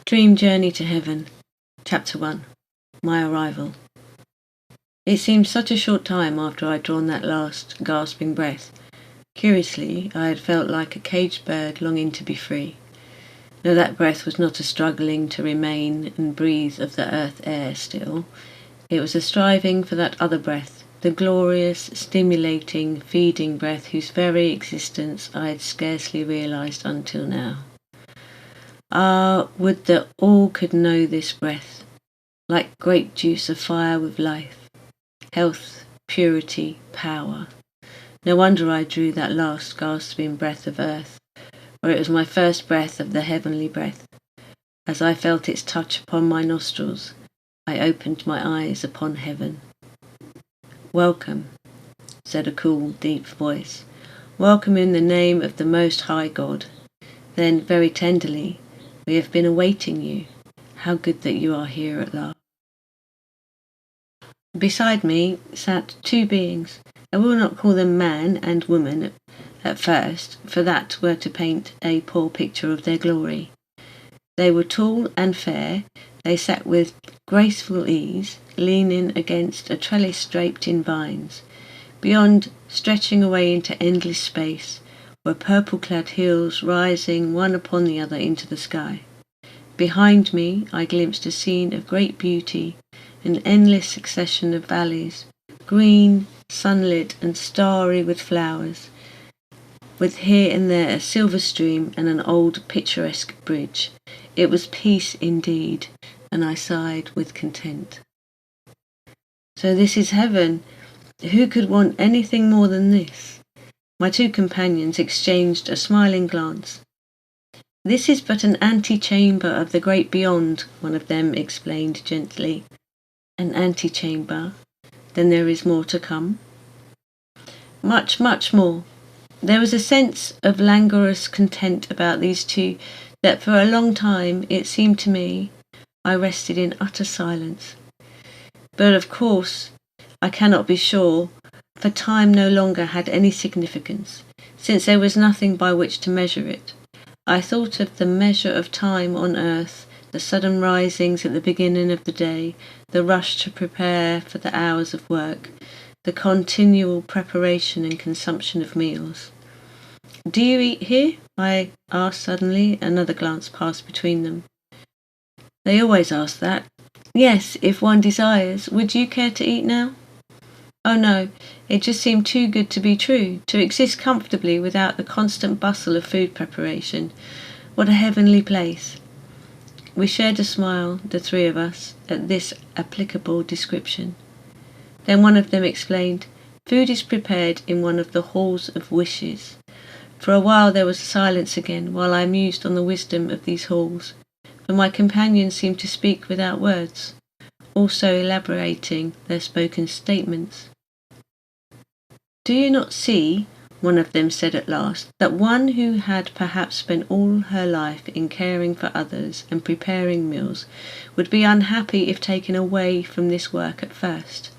Dream Journey to Heaven, Chapter 1. My Arrival. It seemed such a short time after I had drawn that last gasping breath. Curiously, I had felt like a caged bird longing to be free. No, that breath was not a struggling to remain and breathe of the earth air still. It was a striving for that other breath, the glorious, stimulating, feeding breath whose very existence I had scarcely realized until now. Ah, would that all could know this breath, like grape juice afire with life, health, purity, power. No wonder I drew that last gasping breath of earth, for it was my first breath of the heavenly breath. As I felt its touch upon my nostrils, I opened my eyes upon heaven. "Welcome," said a cool, deep voice. "Welcome in the name of the Most High God." Then, very tenderly, "We have been awaiting you. How good that you are here at last." Beside me sat two beings. I will not call them man and woman at first, for that were to paint a poor picture of their glory. They were tall and fair. They sat with graceful ease, leaning against a trellis draped in vines. Beyond, stretching away into endless space, were purple-clad hills rising one upon the other into the sky. Behind me I glimpsed a scene of great beauty, an endless succession of valleys, green, sunlit and starry with flowers, with here and there a silver stream and an old picturesque bridge. It was peace indeed, and I sighed with content. So this is heaven. Who could want anything more than this? My two companions exchanged a smiling glance. "This is but an antechamber of the great beyond," one of them explained gently. "An antechamber? Then there is more to come?" "Much, much more." There was a sense of languorous content about these two that for a long time, it seemed to me, I rested in utter silence. But of course, I cannot be sure, for time no longer had any significance, since there was nothing by which to measure it. I thought of the measure of time on earth, the sudden risings at the beginning of the day, the rush to prepare for the hours of work, the continual preparation and consumption of meals. "Do you eat here?" I asked suddenly. Another glance passed between them. "They always ask that." "Yes, if one desires. Would you care to eat now?" "Oh no, it just seemed too good to be true, to exist comfortably without the constant bustle of food preparation. What a heavenly place." We shared a smile, the three of us, at this applicable description. Then one of them explained, "Food is prepared in one of the halls of wishes." For a while there was silence again, while I mused on the wisdom of these halls, for my companions seemed to speak without words, also elaborating their spoken statements. "Do you not see," one of them said at last, "that one who had perhaps spent all her life in caring for others and preparing meals would be unhappy if taken away from this work at first?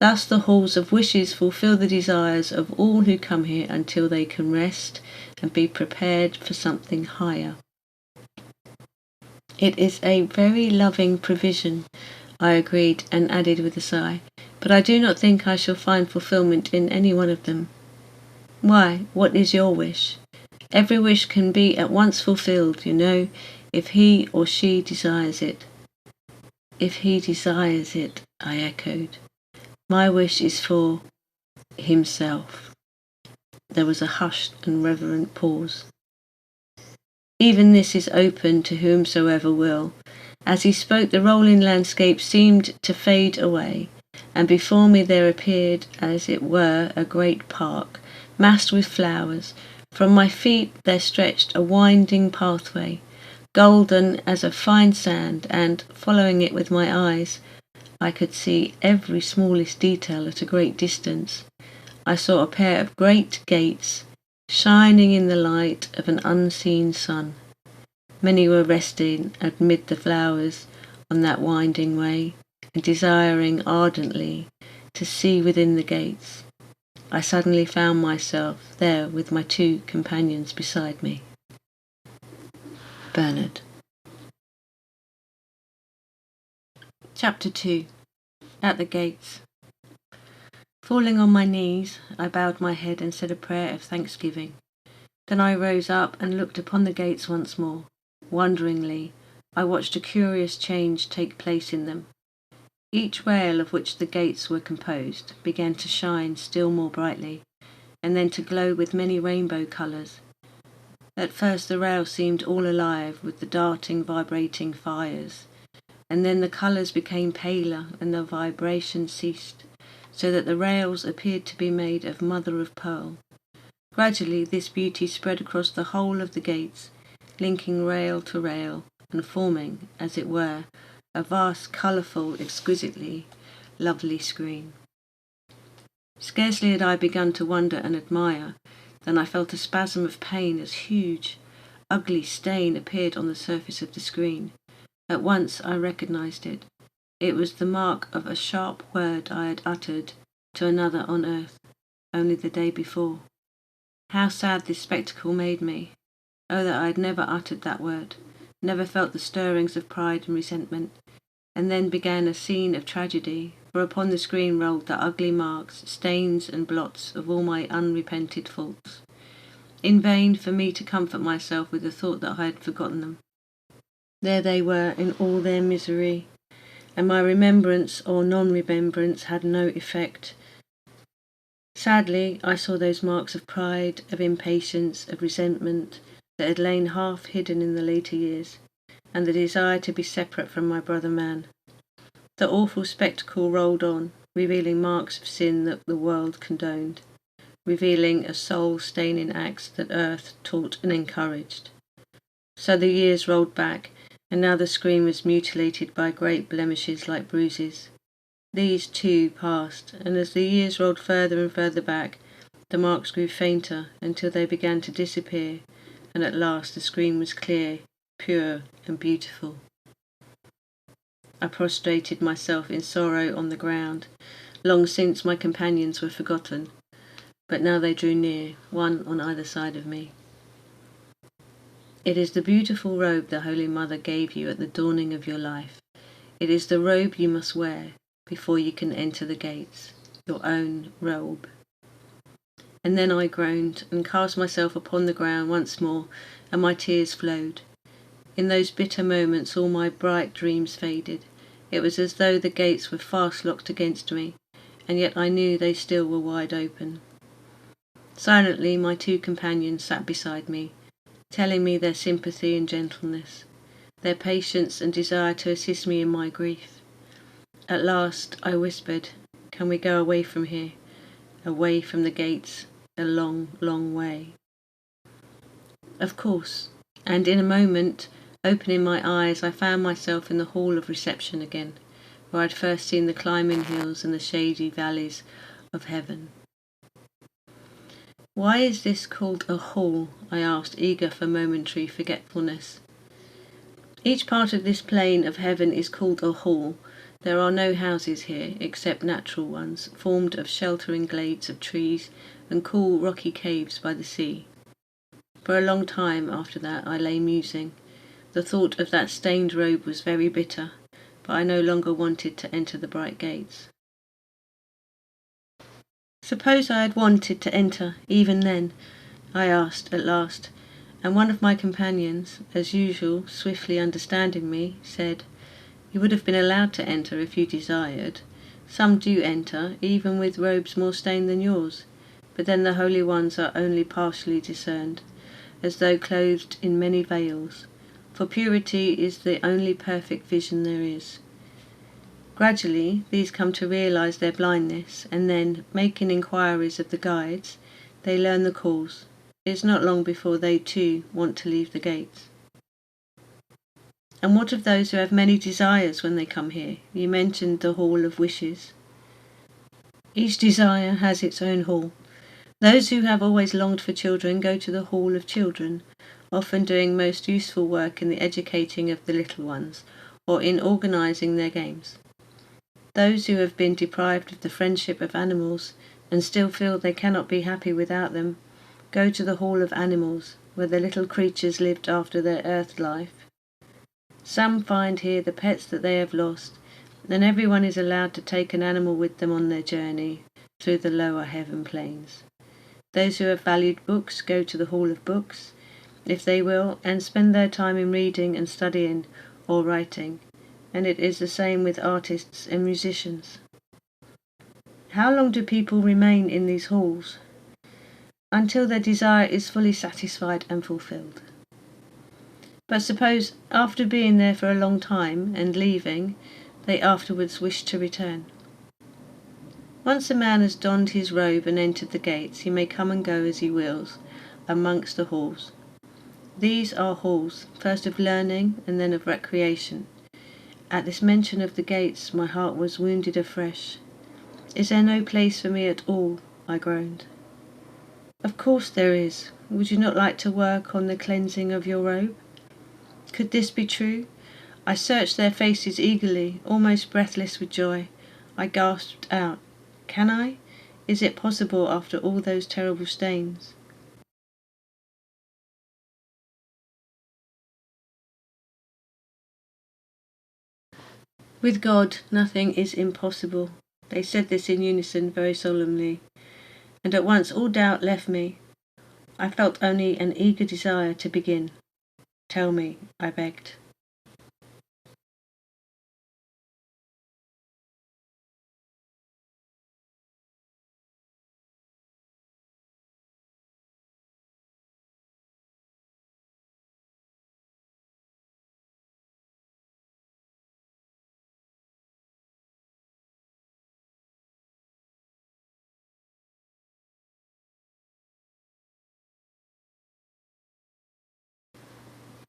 Thus the halls of wishes fulfill the desires of all who come here until they can rest and be prepared for something higher." "It is a very loving provision," I agreed, and added with a sigh, "but I do not think I shall find fulfillment in any one of them." "Why, what is your wish?" "Every wish can be at once fulfilled, you know, if he or she desires it." "If he desires it," I echoed. "My wish is for himself." There was a hushed and reverent pause. "Even this is open to whomsoever will." As he spoke, the rolling landscape seemed to fade away, and before me there appeared, as it were, a great park, massed with flowers. From my feet there stretched a winding pathway, golden as a fine sand, and, following it with my eyes, I could see every smallest detail at a great distance. I saw a pair of great gates, shining in the light of an unseen sun. Many were resting amid the flowers on that winding way, and desiring ardently to see within the gates. I suddenly found myself there with my two companions beside me. Bernard. Chapter 2. At the Gates. Falling on my knees, I bowed my head and said a prayer of thanksgiving. Then I rose up and looked upon the gates once more. Wonderingly, I watched a curious change take place in them. Each rail of which the gates were composed began to shine still more brightly, and then to glow with many rainbow colours. At first the rail seemed all alive with the darting, vibrating fires, and then the colours became paler and the vibration ceased, so that the rails appeared to be made of mother of pearl. Gradually this beauty spread across the whole of the gates, linking rail to rail, and forming, as it were, a vast, colourful, exquisitely lovely screen. Scarcely had I begun to wonder and admire, than I felt a spasm of pain as huge, ugly stain appeared on the surface of the screen. At once I recognized it. It was the mark of a sharp word I had uttered to another on earth, only the day before. How sad this spectacle made me! Oh, that I had never uttered that word, never felt the stirrings of pride and resentment. And then began a scene of tragedy, for upon the screen rolled the ugly marks, stains and blots of all my unrepented faults. In vain for me to comfort myself with the thought that I had forgotten them. There they were in all their misery, and my remembrance or non-remembrance had no effect. Sadly, I saw those marks of pride, of impatience, of resentment that had lain half hidden in the later years, and the desire to be separate from my brother man. The awful spectacle rolled on, revealing marks of sin that the world condoned, revealing a soul-staining acts that earth taught and encouraged. So the years rolled back, and now the screen was mutilated by great blemishes like bruises. These too passed, and as the years rolled further and further back, the marks grew fainter until they began to disappear, and at last the screen was clear, pure and beautiful. I prostrated myself in sorrow on the ground. Long since my companions were forgotten, but now they drew near, one on either side of me. It is the beautiful robe the Holy Mother gave you at the dawning of your life. It is the robe you must wear before you can enter the gates, your own robe. And then I groaned and cast myself upon the ground once more, and my tears flowed. In those bitter moments all my bright dreams faded. It was as though the gates were fast locked against me, and yet I knew they still were wide open. Silently my two companions sat beside me, telling me their sympathy and gentleness, their patience and desire to assist me in my grief. At last I whispered, "Can we go away from here, away from the gates, a long, long way?" Of course, and in a moment, opening my eyes, I found myself in the hall of reception again, where I had first seen the climbing hills and the shady valleys of heaven. "Why is this called a hall?" I asked, eager for momentary forgetfulness. "Each part of this plain of heaven is called a hall. There are no houses here, except natural ones, formed of sheltering glades of trees and cool rocky caves by the sea." For a long time after that I lay musing. The thought of that stained robe was very bitter, but I no longer wanted to enter the bright gates. "Suppose I had wanted to enter, even then?" I asked at last, and one of my companions, as usual swiftly understanding me, said, "You would have been allowed to enter if you desired. Some do enter, even with robes more stained than yours, but then the holy ones are only partially discerned, as though clothed in many veils, for purity is the only perfect vision there is. Gradually these come to realize their blindness, and then, making inquiries of the guides, they learn the cause. It is not long before they too want to leave the gates." "And what of those who have many desires when they come here? You mentioned the Hall of Wishes." "Each desire has its own hall. Those who have always longed for children go to the Hall of Children, often doing most useful work in the educating of the little ones, or in organizing their games. Those who have been deprived of the friendship of animals, and still feel they cannot be happy without them, go to the Hall of Animals, where the little creatures lived after their earth life. Some find here the pets that they have lost, and everyone is allowed to take an animal with them on their journey through the lower heaven planes. Those who have valued books go to the Hall of Books, if they will, and spend their time in reading and studying or writing, and it is the same with artists and musicians. How long do people remain in these halls? Until their desire is fully satisfied and fulfilled. But suppose, after being there for a long time and leaving, they afterwards wish to return. Once a man has donned his robe and entered the gates, he may come and go as he wills amongst the halls. These are halls, first of learning and then of recreation. At this mention of the gates, my heart was wounded afresh. Is there no place for me at all? I groaned. Of course there is. Would you not like to work on the cleansing of your robe? Could this be true? I searched their faces eagerly, almost breathless with joy. I gasped out, "Can I? Is it possible after all those terrible stains?" With God, nothing is impossible. They said this in unison very solemnly, and at once all doubt left me. I felt only an eager desire to begin. "Tell me," I begged.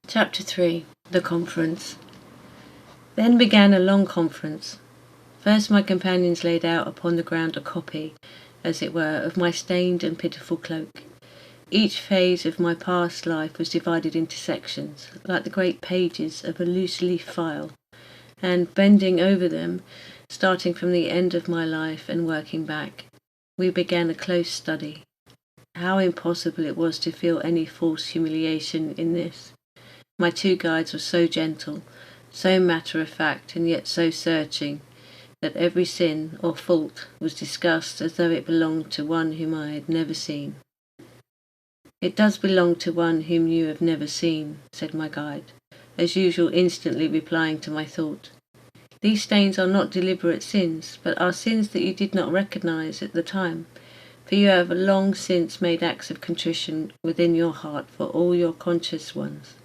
Chapter 3. The Conference. Then began a long conference. First my companions laid out upon the ground a copy, as it were, of my stained and pitiful cloak. Each phase of my past life was divided into sections, like the great pages of a loose-leaf file, and bending over them, starting from the end of my life and working back, we began a close study. How impossible it was to feel any false humiliation in this. My two guides were so gentle, so matter-of-fact, and yet so searching, that every sin or fault was discussed as though it belonged to one whom I had never seen. "It does belong to one whom you have never seen," said my guide, as usual instantly replying to my thought. "These stains are not deliberate sins, but are sins that you did not recognize at the time, for you have long since made acts of contrition within your heart for all your conscious ones.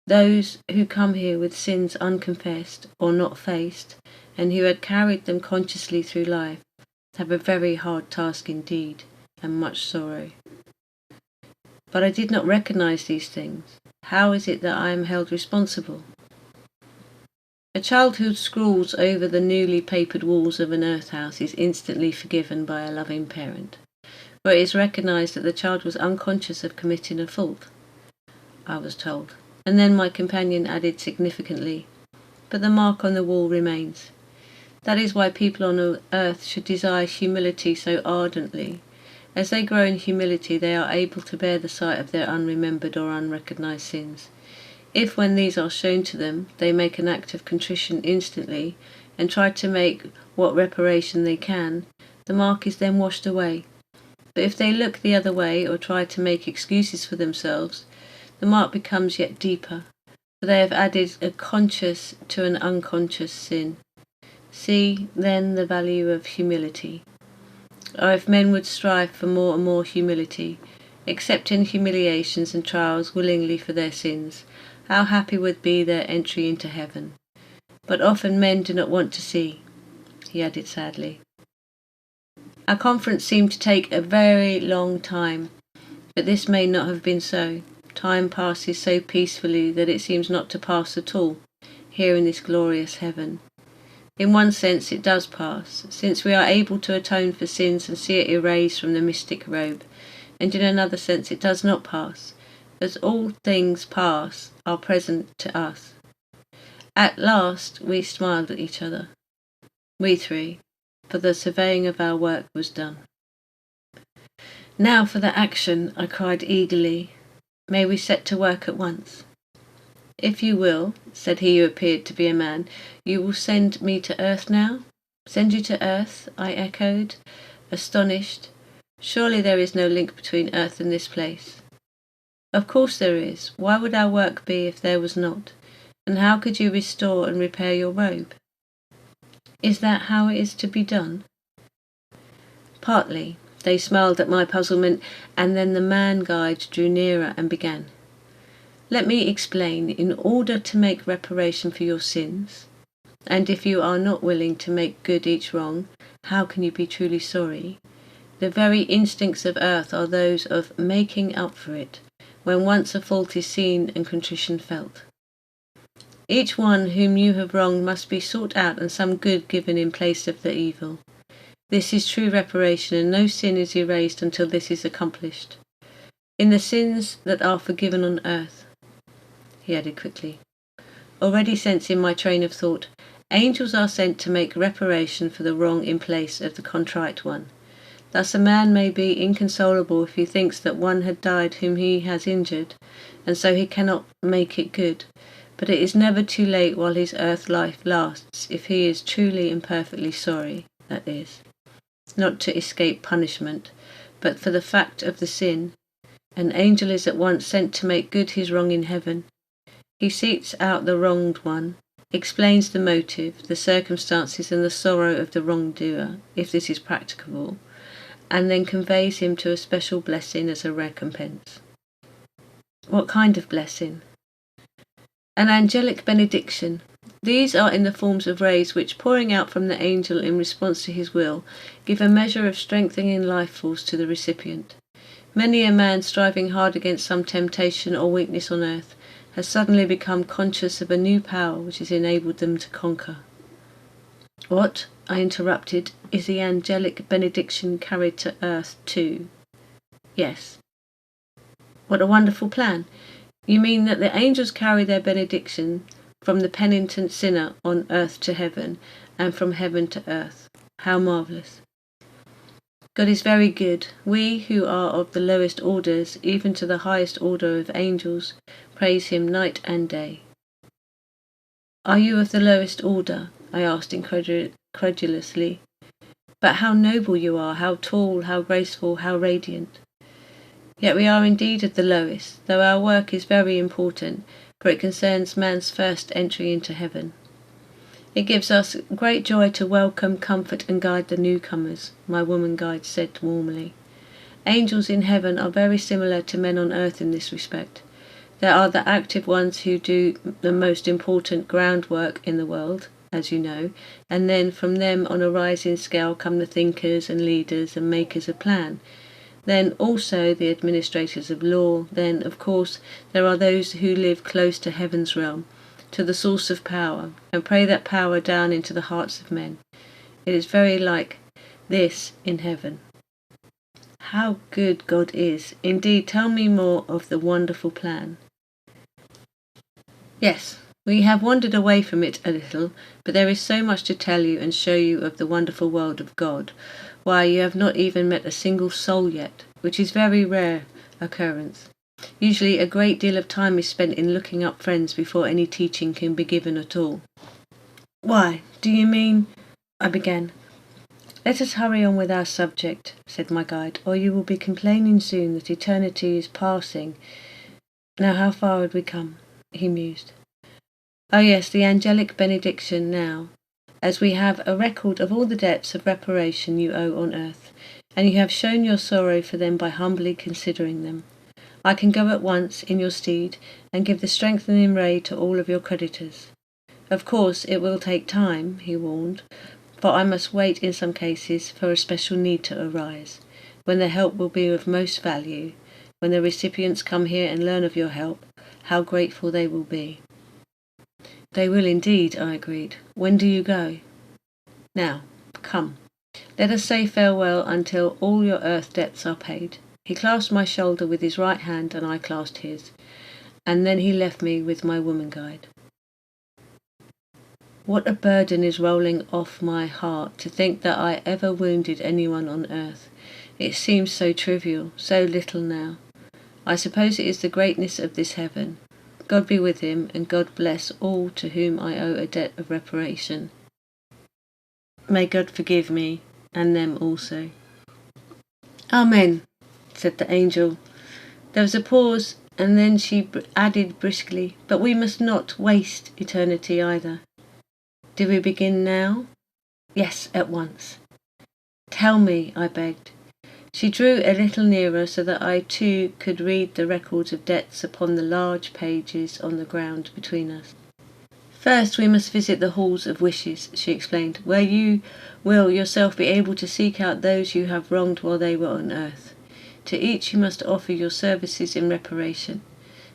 Those who come here with sins unconfessed or not faced, and who had carried them consciously through life, have a very hard task indeed, and much sorrow. But I did not recognize these things. How is it that I am held responsible? A child who scrawls over the newly papered walls of an earth house is instantly forgiven by a loving parent, for it is recognized that the child was unconscious of committing a fault, I was told. And then my companion added significantly, "But the mark on the wall remains. That is why people on earth should desire humility so ardently. As they grow in humility, they are able to bear the sight of their unremembered or unrecognized sins. If, when these are shown to them, they make an act of contrition instantly, and try to make what reparation they can, the mark is then washed away. But if they look the other way, or try to make excuses for themselves, the mark becomes yet deeper, for they have added a conscious to an unconscious sin. See, then, the value of humility. Oh, if men would strive for more and more humility, accepting humiliations and trials willingly for their sins, how happy would be their entry into heaven. But often men do not want to see," he added sadly. Our conference seemed to take a very long time, but this may not have been so. Time passes so peacefully that it seems not to pass at all, here in this glorious heaven. In one sense it does pass, since we are able to atone for sins and see it erased from the mystic robe, and in another sense it does not pass, as all things past are present to us. At last we smiled at each other, we three, for the surveying of our work was done. "Now for the action," I cried eagerly. "May we set to work at once?" If you will, said he who appeared to be a man, you will send me to earth now? Send you to earth? I echoed, astonished. Surely there is no link between earth and this place. Of course there is. Why would our work be if there was not? And how could you restore and repair your robe? Is that how it is to be done? Partly. They smiled at my puzzlement, and then the man guide drew nearer and began. Let me explain. In order to make reparation for your sins, and if you are not willing to make good each wrong, how can you be truly sorry? The very instincts of earth are those of making up for it, when once a fault is seen and contrition felt. Each one whom you have wronged must be sought out and some good given in place of the evil. This is true reparation, and no sin is erased until this is accomplished. In the sins that are forgiven on earth, he added quickly, already sensing my train of thought, angels are sent to make reparation for the wrong in place of the contrite one. Thus a man may be inconsolable if he thinks that one had died whom he has injured, and so he cannot make it good. But it is never too late while his earth life lasts, if he is truly and perfectly sorry, that is. Not to escape punishment, but for the fact of the sin. An angel is at once sent to make good his wrong in heaven. He seeks out the wronged one, explains the motive, the circumstances and the sorrow of the wrongdoer, if this is practicable, and then conveys him to a special blessing as a recompense. What kind of blessing? An angelic benediction. These are in the forms of rays which, pouring out from the angel in response to his will, give a measure of strengthening life force to the recipient. Many a man striving hard against some temptation or weakness on earth has suddenly become conscious of a new power which has enabled them to conquer. What, I interrupted, is the angelic benediction carried to earth too? Yes. What a wonderful plan! You mean that the angels carry their benediction from the penitent sinner on earth to heaven, and from heaven to earth. How marvellous. God is very good. We, who are of the lowest orders, even to the highest order of angels, praise him night and day. Are you of the lowest order? I asked incredulously. But how noble you are, how tall, how graceful, how radiant. Yet we are indeed of the lowest, though our work is very important, for it concerns man's first entry into heaven. It gives us great joy to welcome, comfort and guide the newcomers, my woman guide said warmly. Angels in heaven are very similar to men on earth in this respect. There are the active ones who do the most important groundwork in the world, as you know, and then from them on a rising scale come the thinkers and leaders and makers of plan. Then also the administrators of law. Then, of course, there are those who live close to heaven's realm, to the source of power, and pray that power down into the hearts of men. It is very like this in heaven. How good God is! Indeed, tell me more of the wonderful plan. Yes, we have wandered away from it a little, but there is so much to tell you and show you of the wonderful world of God. Why, you have not even met a single soul yet, which is very rare occurrence. Usually a great deal of time is spent in looking up friends before any teaching can be given at all. Why, do you mean... I began. Let us hurry on with our subject, said my guide, or you will be complaining soon that eternity is passing. Now how far had we come? He mused. Oh yes, the angelic benediction now. As we have a record of all the debts of reparation you owe on earth, and you have shown your sorrow for them by humbly considering them, I can go at once in your stead and give the strengthening ray to all of your creditors. Of course it will take time, he warned, for I must wait in some cases for a special need to arise, when the help will be of most value. When the recipients come here and learn of your help, how grateful they will be. They will indeed, I agreed. When do you go? Now, come. Let us say farewell until all your earth debts are paid. He clasped my shoulder with his right hand and I clasped his, and then he left me with my woman guide. What a burden is rolling off my heart to think that I ever wounded anyone on earth. It seems so trivial, so little now. I suppose it is the greatness of this heaven. God be with him, and God bless all to whom I owe a debt of reparation. May God forgive me, and them also. Amen, said the angel. There was a pause, and then she added briskly, but we must not waste eternity either. Do we begin now? Yes, at once. Tell me, I begged. She drew a little nearer so that I too could read the records of debts upon the large pages on the ground between us. First we must visit the halls of wishes, she explained, where you will yourself be able to seek out those you have wronged while they were on earth. To each you must offer your services in reparation,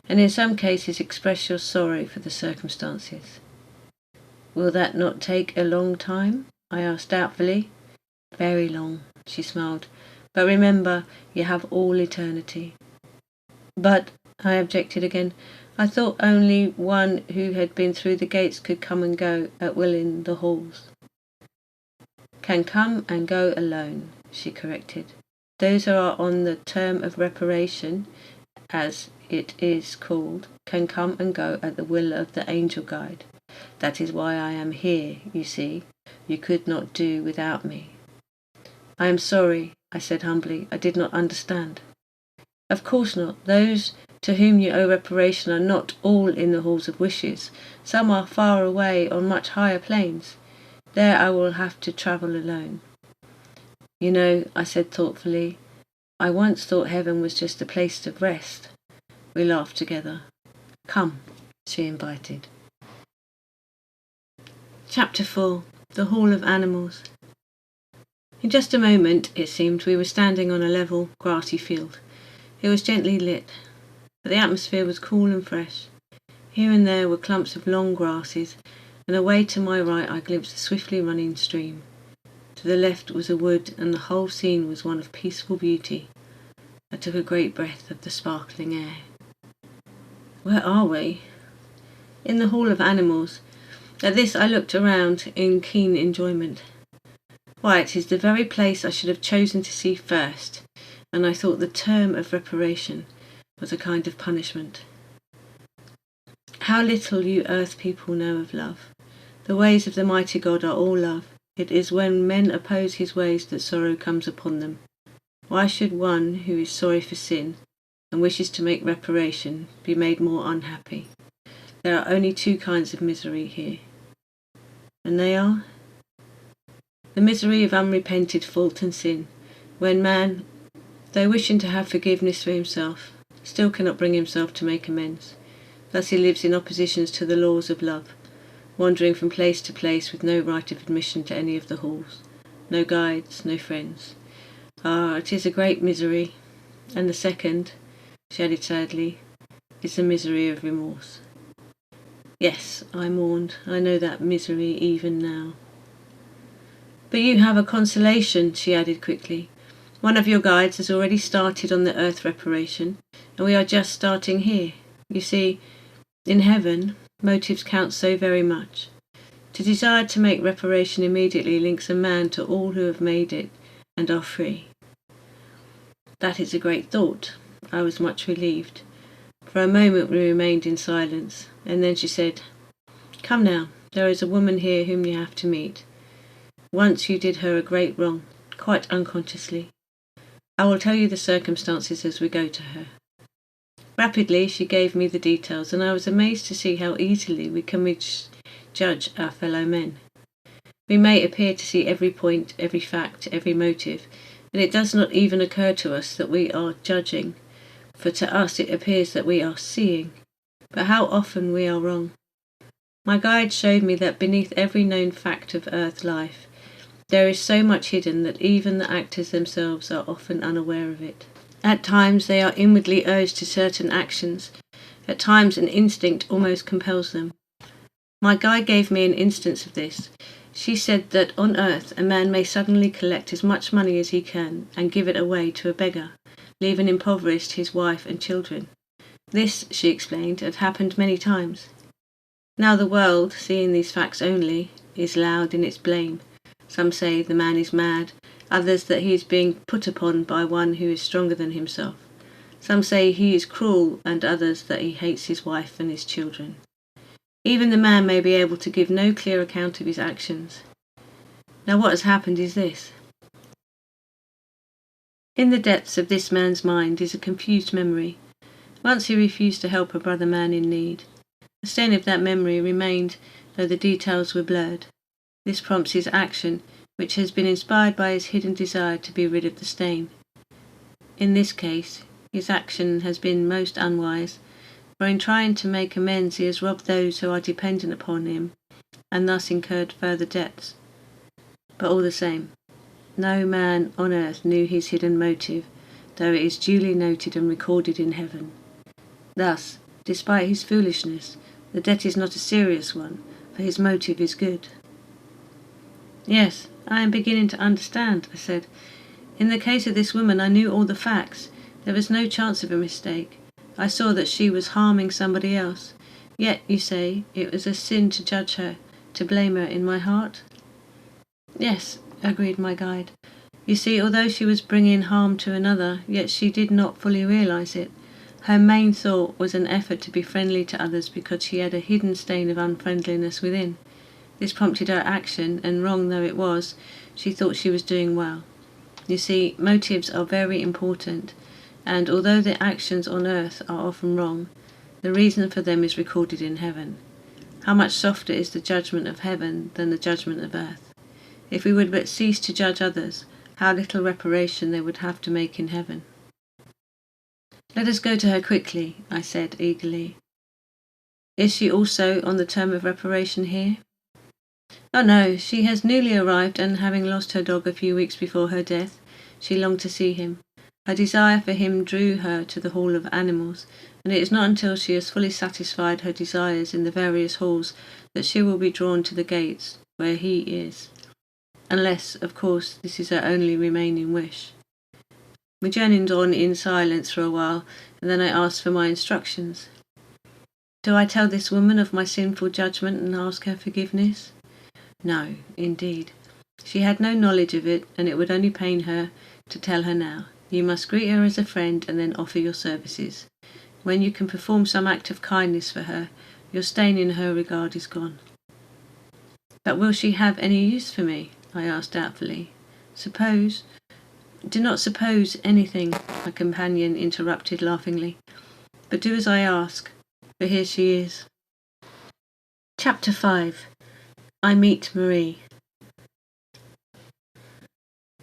and in some cases express your sorrow for the circumstances. Will that not take a long time? I asked doubtfully. Very long, she smiled. But remember, you have all eternity. But, I objected again, I thought only one who had been through the gates could come and go at will in the halls. Can come and go alone, she corrected. Those who are on the term of reparation, as it is called, can come and go at the will of the angel guide. That is why I am here, you see. You could not do without me. I am sorry, I said humbly. I did not understand. Of course not. Those to whom you owe reparation are not all in the halls of wishes. Some are far away on much higher planes. There I will have to travel alone. You know, I said thoughtfully, I once thought heaven was just a place to rest. We laughed together. Come, she invited. Chapter 4. The Hall of Animals. In just a moment, it seemed, we were standing on a level, grassy field. It was gently lit, but the atmosphere was cool and fresh. Here and there were clumps of long grasses, and away to my right I glimpsed a swiftly running stream. To the left was a wood, and the whole scene was one of peaceful beauty. I took a great breath of the sparkling air. Where are we? In the Hall of Animals. At this I looked around in keen enjoyment. Why, it is the very place I should have chosen to see first, and I thought the term of reparation was a kind of punishment. How little you earth people know of love. The ways of the mighty God are all love. It is when men oppose his ways that sorrow comes upon them. Why should one who is sorry for sin and wishes to make reparation be made more unhappy? There are only two kinds of misery here. And they are? The misery of unrepented fault and sin, when man, though wishing to have forgiveness for himself, still cannot bring himself to make amends. Thus he lives in oppositions to the laws of love, wandering from place to place with no right of admission to any of the halls, no guides, no friends. Ah, it is a great misery. And the second, she added sadly, is the misery of remorse. Yes, I mourned. I know that misery even now. But you have a consolation, she added quickly. One of your guides has already started on the earth reparation, and we are just starting here. You see, in heaven, motives count so very much. To desire to make reparation immediately links a man to all who have made it and are free. That is a great thought. I was much relieved. For a moment we remained in silence, and then she said, Come now, there is a woman here whom you have to meet. Once you did her a great wrong, quite unconsciously. I will tell you the circumstances as we go to her. Rapidly she gave me the details, and I was amazed to see how easily we can misjudge our fellow men. We may appear to see every point, every fact, every motive, and it does not even occur to us that we are judging, for to us it appears that we are seeing. But how often we are wrong. My guide showed me that beneath every known fact of earth life, there is so much hidden that even the actors themselves are often unaware of it. At times they are inwardly urged to certain actions. At times an instinct almost compels them. My guide gave me an instance of this. She said that on earth a man may suddenly collect as much money as he can and give it away to a beggar, leaving impoverished his wife and children. This, she explained, had happened many times. Now the world, seeing these facts only, is loud in its blame. Some say the man is mad, others that he is being put upon by one who is stronger than himself. Some say he is cruel, and others that he hates his wife and his children. Even the man may be able to give no clear account of his actions. Now what has happened is this. In the depths of this man's mind is a confused memory. Once he refused to help a brother man in need. The stain of that memory remained, though the details were blurred. This prompts his action, which has been inspired by his hidden desire to be rid of the stain. In this case, his action has been most unwise, for in trying to make amends he has robbed those who are dependent upon him, and thus incurred further debts. But all the same, no man on earth knew his hidden motive, though it is duly noted and recorded in heaven. Thus, despite his foolishness, the debt is not a serious one, for his motive is good. Yes, I am beginning to understand, I said. In the case of this woman I knew all the facts. There was no chance of a mistake. I saw that she was harming somebody else. Yet, you say, it was a sin to judge her, to blame her in my heart? Yes, agreed my guide. You see, although she was bringing harm to another, yet she did not fully realize it. Her main thought was an effort to be friendly to others because she had a hidden stain of unfriendliness within. This prompted her action, and wrong though it was, she thought she was doing well. You see, motives are very important, and although the actions on earth are often wrong, the reason for them is recorded in heaven. How much softer is the judgment of heaven than the judgment of earth? If we would but cease to judge others, how little reparation they would have to make in heaven. Let us go to her quickly, I said eagerly. Is she also on the term of reparation here? Oh no, she has newly arrived, and having lost her dog a few weeks before her death, she longed to see him. Her desire for him drew her to the hall of animals, and it is not until she has fully satisfied her desires in the various halls that she will be drawn to the gates, where he is. Unless, of course, this is her only remaining wish. We journeyed on in silence for a while, and then I asked for my instructions. Do I tell this woman of my sinful judgment and ask her forgiveness? No, indeed. She had no knowledge of it, and it would only pain her to tell her now. You must greet her as a friend and then offer your services. When you can perform some act of kindness for her, your stain in her regard is gone. But will she have any use for me? I asked doubtfully. Suppose... Do not suppose anything, my companion interrupted laughingly, but do as I ask, for here she is. Chapter 5. I Meet Marie.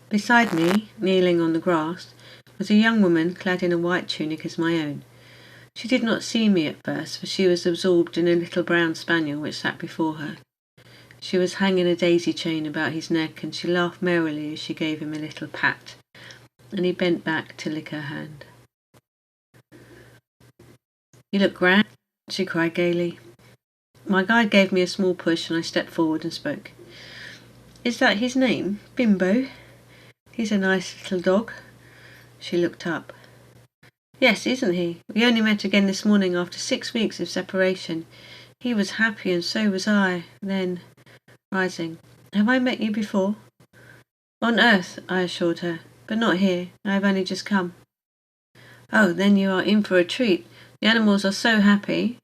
Beside me, kneeling on the grass, was a young woman clad in a white tunic as my own. She did not see me at first, for she was absorbed in a little brown spaniel which sat before her. She was hanging a daisy chain about his neck, and she laughed merrily as she gave him a little pat, and he bent back to lick her hand. You look grand, she cried gaily. My guide gave me a small push, and I stepped forward and spoke. Is that his name, Bimbo? He's a nice little dog. She looked up. Yes, isn't he? We only met again this morning after 6 weeks of separation. He was happy, and so was I. Then, rising, have I met you before? On earth, I assured her, but not here. I have only just come. Oh, then you are in for a treat. The animals are so happy.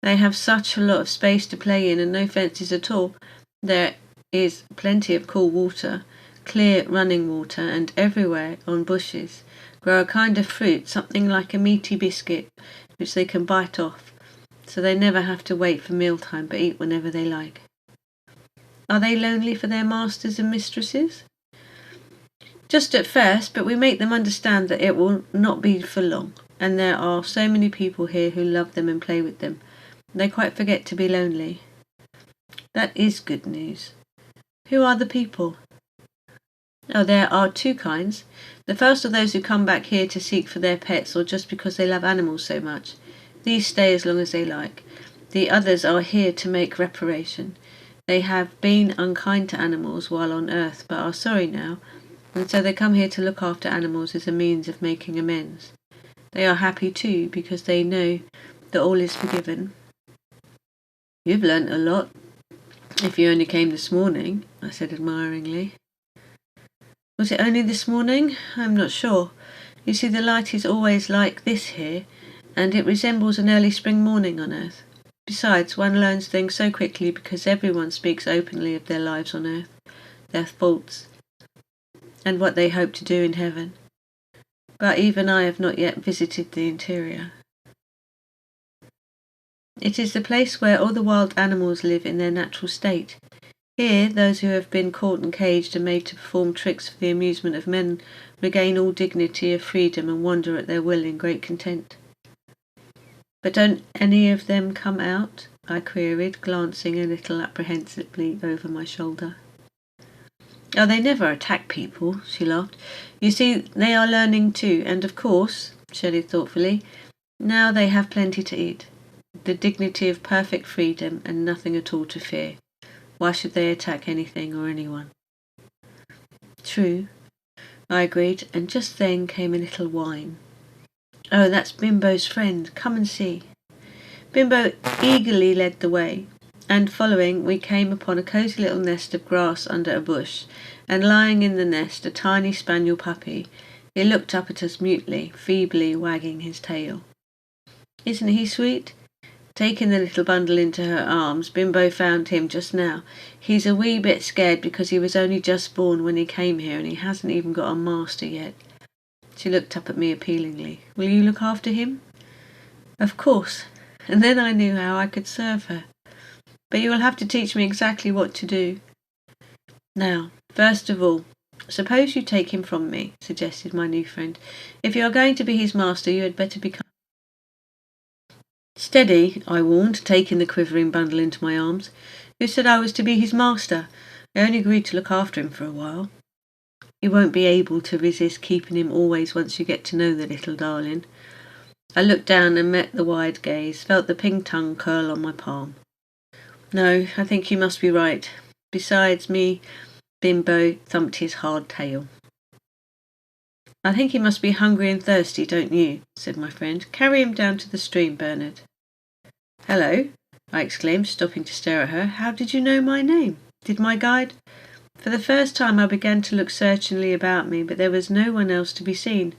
They have such a lot of space to play in and no fences at all. There is plenty of cool water, clear running water, and everywhere, on bushes, grow a kind of fruit, something like a meaty biscuit, which they can bite off, so they never have to wait for mealtime but eat whenever they like. Are they lonely for their masters and mistresses? Just at first, but we make them understand that it will not be for long, and there are so many people here who love them and play with them. They quite forget to be lonely. That is good news. Who are the people? Oh, there are 2 kinds. The first are those who come back here to seek for their pets or just because they love animals so much. These stay as long as they like. The others are here to make reparation. They have been unkind to animals while on earth, but are sorry now, and so they come here to look after animals as a means of making amends. They are happy too, because they know that all is forgiven. You've learnt a lot, if you only came this morning, I said admiringly. Was it only this morning? I'm not sure. You see, the light is always like this here, and it resembles an early spring morning on Earth. Besides, one learns things so quickly because everyone speaks openly of their lives on Earth, their faults, and what they hope to do in heaven. But even I have not yet visited the interior. It is the place where all the wild animals live in their natural state. Here, those who have been caught and caged and made to perform tricks for the amusement of men regain all dignity of freedom and wander at their will in great content. But don't any of them come out? I queried, glancing a little apprehensively over my shoulder. Oh, they never attack people, she laughed. You see, they are learning too, and of course, she added thoughtfully, now they have plenty to eat. The dignity of perfect freedom and nothing at all to fear. Why should they attack anything or anyone? True, I agreed, and just then came a little whine. Oh, that's Bimbo's friend. Come and see. Bimbo eagerly led the way, and following, we came upon a cosy little nest of grass under a bush, and lying in the nest a tiny spaniel puppy. He looked up at us mutely, feebly wagging his tail. Isn't he sweet? Taking the little bundle into her arms, Bimbo found him just now. He's a wee bit scared because he was only just born when he came here and he hasn't even got a master yet. She looked up at me appealingly. Will you look after him? Of course. And then I knew how I could serve her. But you will have to teach me exactly what to do. Now, first of all, suppose you take him from me, suggested my new friend. If you are going to be his master, you had better become... Steady, I warned, taking the quivering bundle into my arms. Who said I was to be his master? I only agreed to look after him for a while. You won't be able to resist keeping him always once you get to know the little darling. I looked down and met the wide gaze, felt the pink tongue curl on my palm. No, I think you must be right. Besides me, Bimbo thumped his hard tail. I think he must be hungry and thirsty, don't you? Said my friend. Carry him down to the stream, Bernard. Hello, I exclaimed, stopping to stare at her. How did you know my name? Did my guide... For the first time I began to look searchingly about me, but there was no one else to be seen.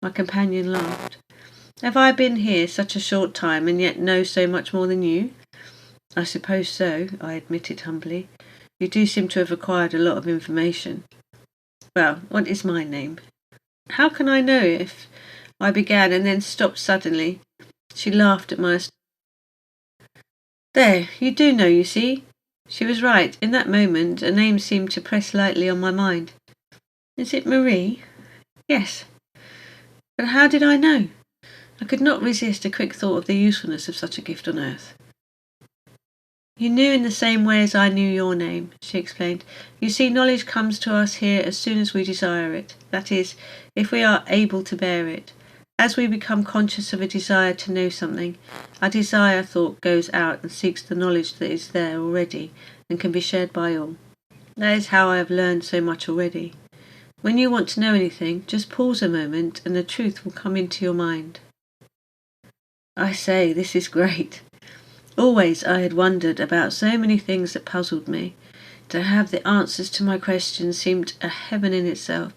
My companion laughed. Have I been here such a short time and yet know so much more than you? I suppose so, I admitted humbly. You do seem to have acquired a lot of information. Well, what is my name? How can I know if... I began and then stopped suddenly. She laughed at my... There, you do know, you see. She was right. In that moment, a name seemed to press lightly on my mind. Is it Marie? Yes. But how did I know? I could not resist a quick thought of the usefulness of such a gift on earth. You knew in the same way as I knew your name, she explained. You see, knowledge comes to us here as soon as we desire it. That is, if we are able to bear it. As we become conscious of a desire to know something, our desire thought goes out and seeks the knowledge that is there already and can be shared by all. That is how I have learned so much already. When you want to know anything, just pause a moment and the truth will come into your mind. I say, this is great. Always I had wondered about so many things that puzzled me. To have the answers to my questions seemed a heaven in itself.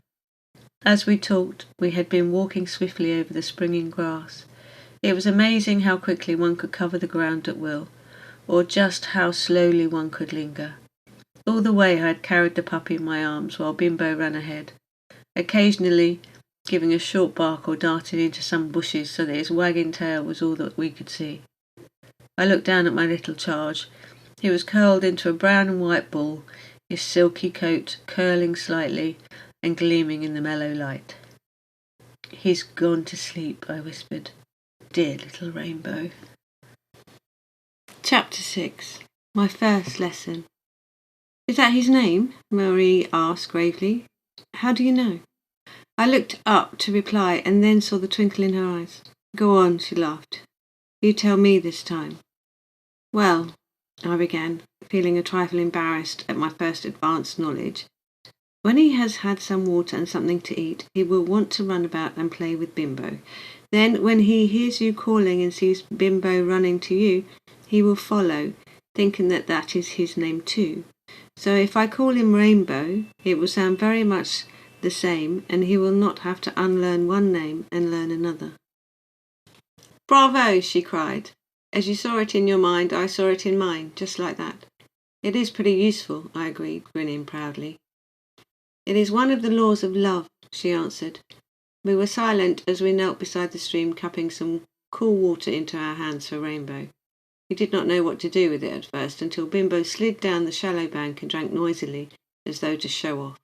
As we talked, we had been walking swiftly over the springing grass. It was amazing how quickly one could cover the ground at will, or just how slowly one could linger. All the way I had carried the puppy in my arms while Bimbo ran ahead, occasionally giving a short bark or darting into some bushes so that his wagging tail was all that we could see. I looked down at my little charge. He was curled into a brown and white ball, his silky coat curling slightly and gleaming in the mellow light. He's gone to sleep, I whispered. Dear little Rainbow. Chapter 6. My first lesson. Is that his name? Marie asked gravely. How do you know? I looked up to reply and then saw the twinkle in her eyes. Go on, she laughed. You tell me this time. Well, I began, feeling a trifle embarrassed at my first advanced knowledge. When he has had some water and something to eat, he will want to run about and play with Bimbo. Then, when he hears you calling and sees Bimbo running to you, he will follow, thinking that that is his name too. So if I call him Rainbow, it will sound very much the same, and he will not have to unlearn one name and learn another. Bravo, she cried. As you saw it in your mind, I saw it in mine, just like that. It is pretty useful, I agreed, grinning proudly. It is one of the laws of love, she answered. We were silent as we knelt beside the stream, cupping some cool water into our hands for Rainbow. He did not know what to do with it at first, until Bimbo slid down the shallow bank and drank noisily, as though to show off.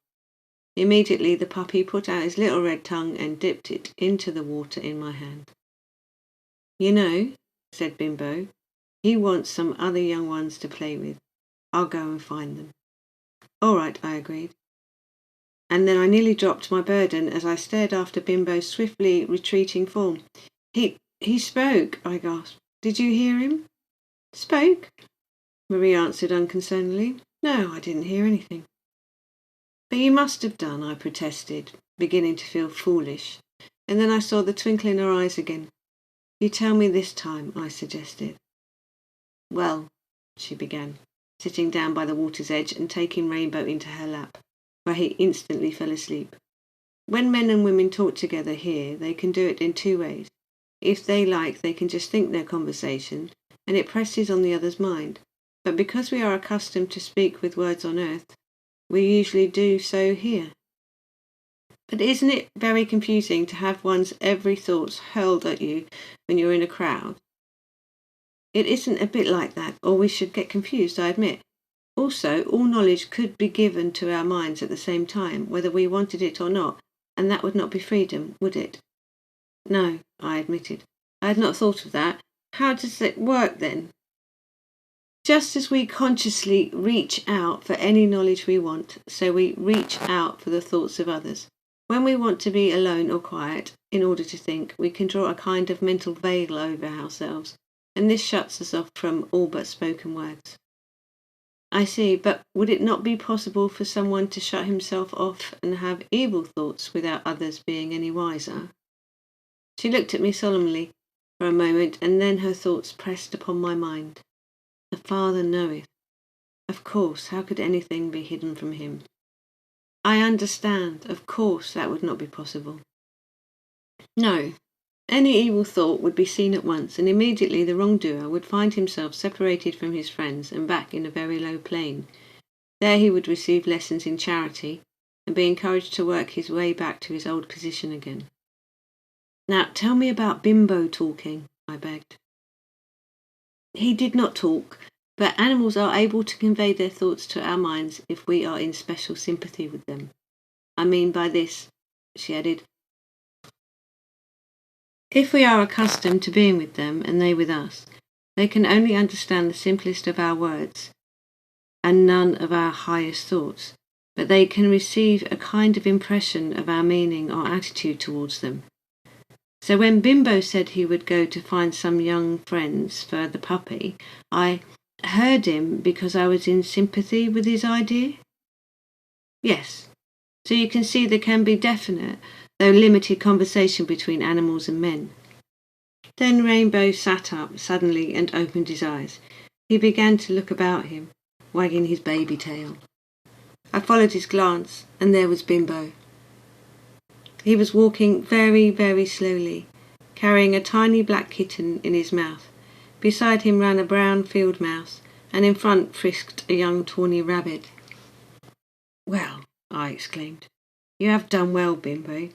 Immediately the puppy put out his little red tongue and dipped it into the water in my hand. You know, said Bimbo, he wants some other young ones to play with. I'll go and find them. All right, I agreed. And then I nearly dropped my burden as I stared after Bimbo's swiftly retreating form. He spoke, I gasped. Did you hear him? Spoke? Marie answered unconcernedly. No, I didn't hear anything. But you must have done, I protested, beginning to feel foolish. And then I saw the twinkle in her eyes again. You tell me this time, I suggested. Well, she began, sitting down by the water's edge and taking Rainbow into her lap, where he instantly fell asleep. When men and women talk together here, they can do it in two ways. If they like, they can just think their conversation, and it presses on the other's mind. But because we are accustomed to speak with words on earth, we usually do so here. But isn't it very confusing to have one's every thoughts hurled at you when you're in a crowd? It isn't a bit like that, or we should get confused, I admit. Also, all knowledge could be given to our minds at the same time, whether we wanted it or not, and that would not be freedom, would it? No, I admitted. I had not thought of that. How does it work then? Just as we consciously reach out for any knowledge we want, so we reach out for the thoughts of others. When we want to be alone or quiet, in order to think, we can draw a kind of mental veil over ourselves, and this shuts us off from all but spoken words. I see, but would it not be possible for someone to shut himself off and have evil thoughts without others being any wiser? She looked at me solemnly for a moment, and then her thoughts pressed upon my mind. The Father knoweth. Of course, how could anything be hidden from him? I understand. Of course, that would not be possible. No. Any evil thought would be seen at once, and immediately the wrongdoer would find himself separated from his friends and back in a very low plane. There he would receive lessons in charity and be encouraged to work his way back to his old position again. Now, tell me about Bimbo talking, I begged. He did not talk, but animals are able to convey their thoughts to our minds if we are in special sympathy with them. I mean by this, she added, if we are accustomed to being with them and they with us, they can only understand the simplest of our words and none of our highest thoughts, but they can receive a kind of impression of our meaning or attitude towards them. So when Bimbo said he would go to find some young friends for the puppy, I heard him because I was in sympathy with his idea? Yes. So you can see there can be definite, though limited, conversation between animals and men. Then Rainbow sat up suddenly and opened his eyes. He began to look about him, wagging his baby tail. I followed his glance, and there was Bimbo. He was walking very, very slowly, carrying a tiny black kitten in his mouth. Beside him ran a brown field mouse, and in front frisked a young tawny rabbit. Well, I exclaimed, you have done well, Bimbo.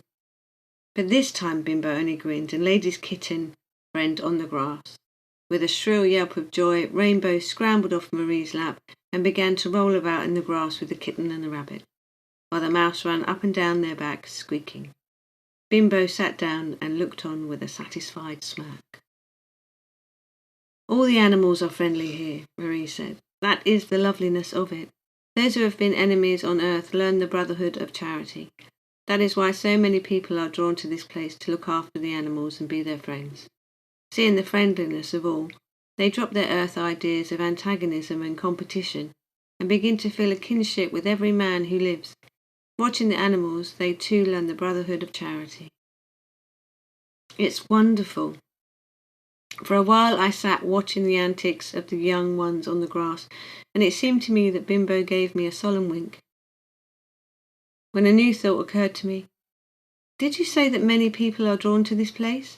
But this time Bimbo only grinned and laid his kitten friend on the grass. With a shrill yelp of joy, Rainbow scrambled off Marie's lap and began to roll about in the grass with the kitten and the rabbit, while the mouse ran up and down their backs, squeaking. Bimbo sat down and looked on with a satisfied smirk. All the animals are friendly here, Marie said. That is the loveliness of it. Those who have been enemies on earth learn the brotherhood of charity. That is why so many people are drawn to this place to look after the animals and be their friends. Seeing the friendliness of all, they drop their earth ideas of antagonism and competition and begin to feel a kinship with every man who lives. Watching the animals, they too learn the brotherhood of charity. It's wonderful. For a while I sat watching the antics of the young ones on the grass, and it seemed to me that Bimbo gave me a solemn wink. when a new thought occurred to me. Did you say that many people are drawn to this place?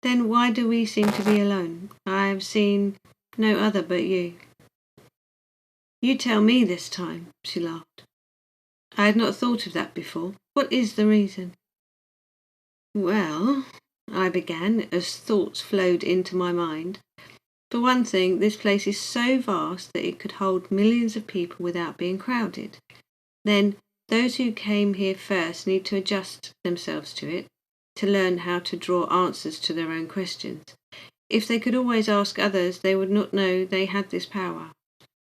Then why do we seem to be alone? I have seen no other but you. You tell me this time, she laughed. I had not thought of that before. What is the reason? Well, I began as thoughts flowed into my mind. For one thing, this place is so vast that it could hold millions of people without being crowded. Then, those who came here first need to adjust themselves to it, to learn how to draw answers to their own questions. If they could always ask others, they would not know they had this power.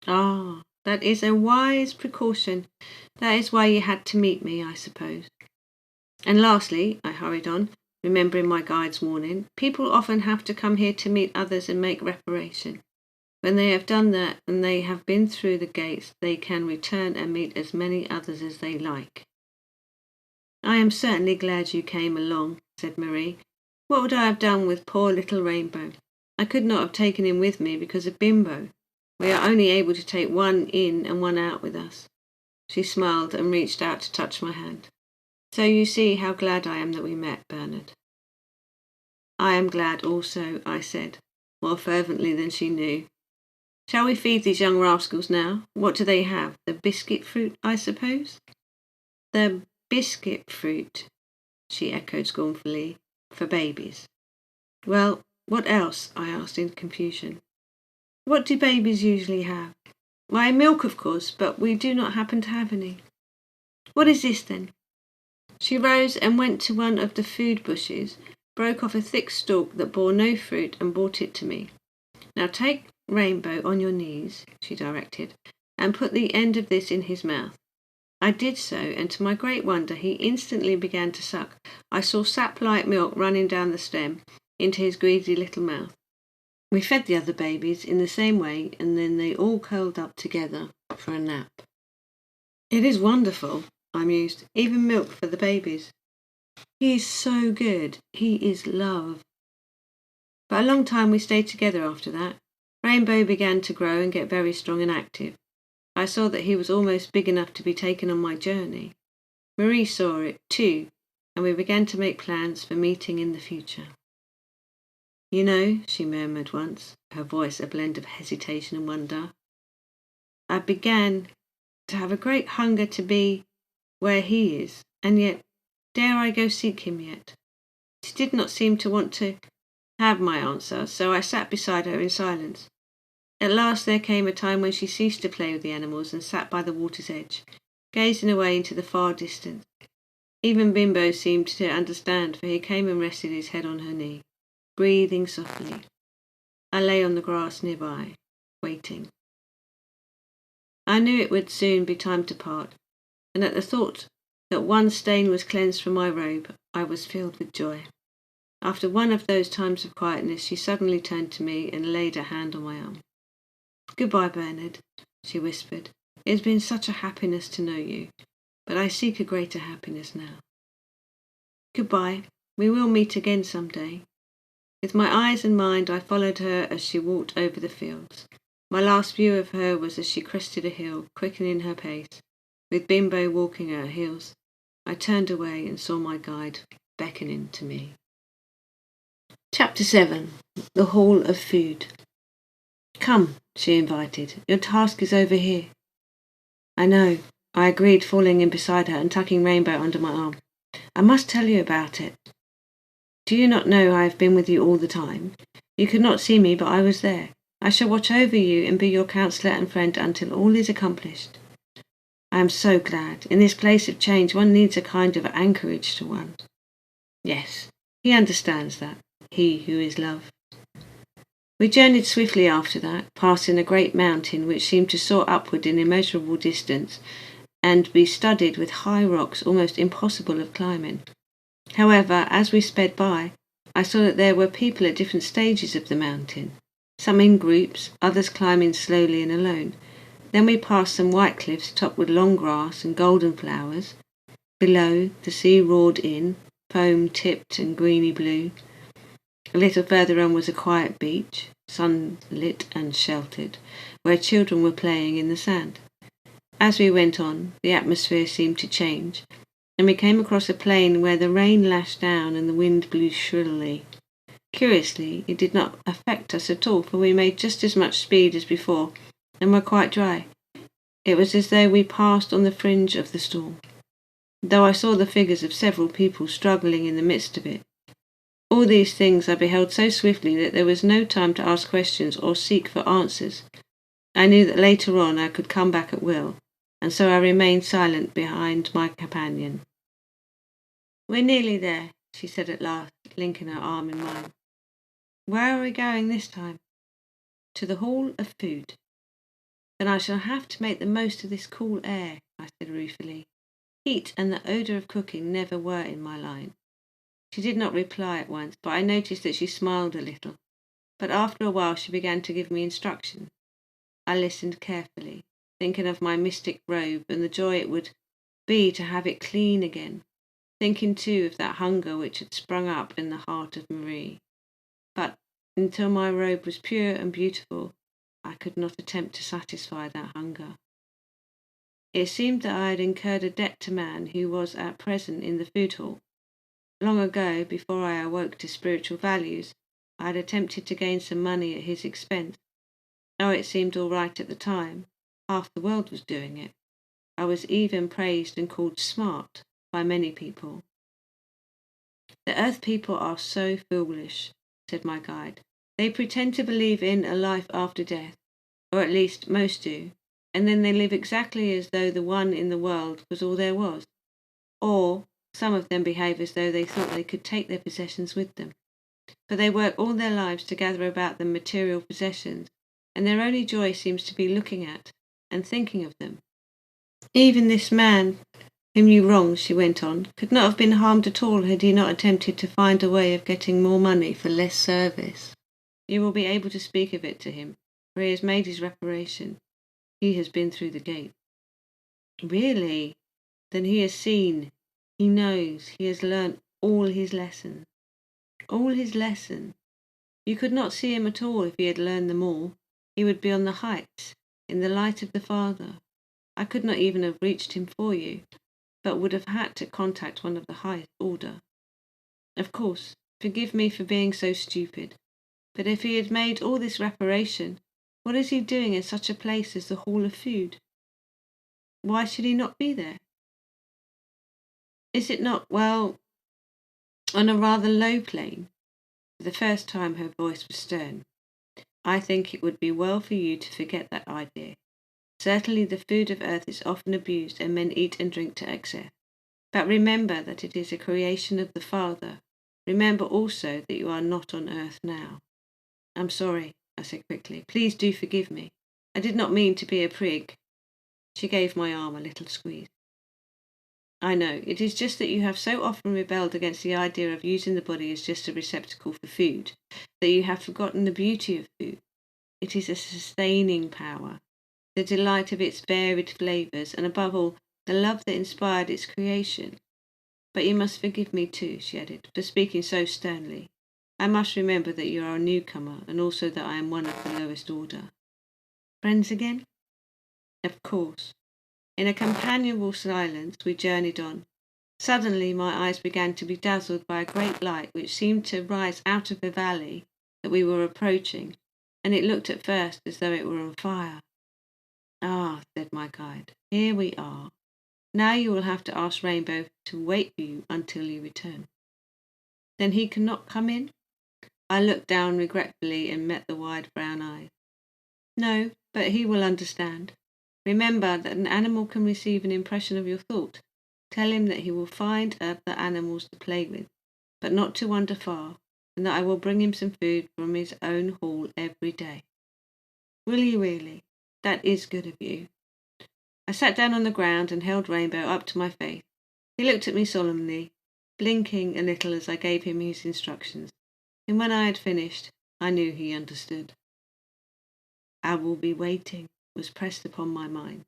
Ah, that is a wise precaution. That is why you had to meet me, I suppose. And lastly, I hurried on, remembering my guide's warning, people often have to come here to meet others and make reparation. When they have done that and they have been through the gates, they can return and meet as many others as they like. I am certainly glad you came along, said Marie. What would I have done with poor little Rainbow? I could not have taken him with me because of Bimbo. We are only able to take one in and one out with us. She smiled and reached out to touch my hand. So you see how glad I am that we met, Bernard. I am glad also, I said, more fervently than she knew. Shall we feed these young rascals now? What do they have? The biscuit fruit, I suppose? The biscuit fruit, she echoed scornfully, for babies. Well, what else? I asked in confusion. What do babies usually have? Why, milk, of course, but we do not happen to have any. What is this, then? She rose and went to one of the food bushes, broke off a thick stalk that bore no fruit, and brought it to me. Now take Rainbow on your knees, she directed, and put the end of this in his mouth. I did so, and to my great wonder he instantly began to suck. I saw sap-like milk running down the stem into his greedy little mouth. We fed the other babies in the same way, and then they all curled up together for a nap. It is wonderful, I mused, even milk for the babies. He is so good. He is love. For a long time we stayed together after that. Rainbow began to grow and get very strong and active. I saw that he was almost big enough to be taken on my journey. Marie saw it too, and we began to make plans for meeting in the future. You know, she murmured once, her voice a blend of hesitation and wonder, I began to have a great hunger to be where he is, and yet dare I go seek him yet? She did not seem to want to have my answer, so I sat beside her in silence. At last there came a time when she ceased to play with the animals and sat by the water's edge, gazing away into the far distance. Even Bimbo seemed to understand, for he came and rested his head on her knee, breathing softly. I lay on the grass nearby, waiting. I knew it would soon be time to part, and at the thought that one stain was cleansed from my robe, I was filled with joy. After one of those times of quietness, she suddenly turned to me and laid a hand on my arm. Goodbye, Bernard, she whispered. It has been such a happiness to know you, but I seek a greater happiness now. Goodbye. We will meet again some day. With my eyes and mind, I followed her as she walked over the fields. My last view of her was as she crested a hill, quickening her pace, with Bimbo walking at her heels. I turned away and saw my guide beckoning to me. Chapter 7. The Hall of Food. Come, she invited. Your task is over here. I know. I agreed, falling in beside her and tucking Rainbow under my arm. I must tell you about it. Do you not know I have been with you all the time? You could not see me, but I was there. I shall watch over you and be your counsellor and friend until all is accomplished. I am so glad. In this place of change, one needs a kind of anchorage to one. Yes, he understands that, he who is love. We journeyed swiftly after that, passing a great mountain which seemed to soar upward in immeasurable distance and be studded with high rocks almost impossible of climbing. However, as we sped by, I saw that there were people at different stages of the mountain, some in groups, others climbing slowly and alone. Then we passed some white cliffs topped with long grass and golden flowers. Below, the sea roared in, foam-tipped and greeny blue. A little further on was a quiet beach, sunlit and sheltered, where children were playing in the sand. As we went on, the atmosphere seemed to change, and we came across a plain where the rain lashed down and the wind blew shrilly. Curiously, it did not affect us at all, for we made just as much speed as before, and were quite dry. It was as though we passed on the fringe of the storm, though I saw the figures of several people struggling in the midst of it. All these things I beheld so swiftly that there was no time to ask questions or seek for answers. I knew that later on I could come back at will, and so I remained silent behind my companion. "We're nearly there," she said at last, linking her arm in mine. "Where are we going this time?" "To the Hall of Food." "Then I shall have to make the most of this cool air," I said ruefully. Heat and the odour of cooking never were in my line. She did not reply at once, but I noticed that she smiled a little. But after a while she began to give me instructions. I listened carefully, thinking of my mystic robe and the joy it would be to have it clean again, thinking too of that hunger which had sprung up in the heart of Marie. But until my robe was pure and beautiful, I could not attempt to satisfy that hunger. It seemed that I had incurred a debt to man who was at present in the food hall. Long ago, before I awoke to spiritual values, I had attempted to gain some money at his expense. Oh, it seemed all right at the time. Half the world was doing it. I was even praised and called smart by many people. "The earth people are so foolish," said my guide. "They pretend to believe in a life after death, or at least most do, and then they live exactly as though the one in the world was all there was. Or some of them behave as though they thought they could take their possessions with them. For they work all their lives to gather about them material possessions, and their only joy seems to be looking at and thinking of them. Even this man whom you wronged," she went on, "could not have been harmed at all had he not attempted to find a way of getting more money for less service. You will be able to speak of it to him, for he has made his reparation. He has been through the gate." "Really? Then he has seen, he knows, he has learnt all his lessons." "All his lessons? You could not see him at all if he had learned them all. He would be on the heights, in the light of the Father. I could not even have reached him for you, but would have had to contact one of the highest order. Of course, forgive me for being so stupid, but if he had made all this reparation, what is he doing in such a place as the Hall of Food? Why should he not be there? Is it not, well, on a rather low plane?" For the first time her voice was stern. "I think it would be well for you to forget that idea. Certainly the food of earth is often abused and men eat and drink to excess. But remember that it is a creation of the Father. Remember also that you are not on earth now." "I'm sorry," I said quickly. "Please do forgive me. I did not mean to be a prig." She gave my arm a little squeeze. "I know. It is just that you have so often rebelled against the idea of using the body as just a receptacle for food, that you have forgotten the beauty of food. It is a sustaining power, the delight of its varied flavours, and above all, the love that inspired its creation. But you must forgive me too," she added, "for speaking so sternly. I must remember that you are a newcomer, and also that I am one of the lowest order." "Friends again?" "Of course." In a companionable silence we journeyed on. Suddenly my eyes began to be dazzled by a great light which seemed to rise out of the valley that we were approaching, and it looked at first as though it were on fire. "Ah," said my guide, "here we are. Now you will have to ask Rainbow to wait for you until you return." "Then he cannot come in?" I looked down regretfully and met the wide brown eyes. "No, but he will understand. Remember that an animal can receive an impression of your thought. Tell him that he will find other animals to play with, but not to wander far, and that I will bring him some food from his own hall every day." "Will you really? That is good of you." I sat down on the ground and held Rainbow up to my face. He looked at me solemnly, blinking a little as I gave him his instructions, and when I had finished, I knew he understood. "I will be waiting," was pressed upon my mind.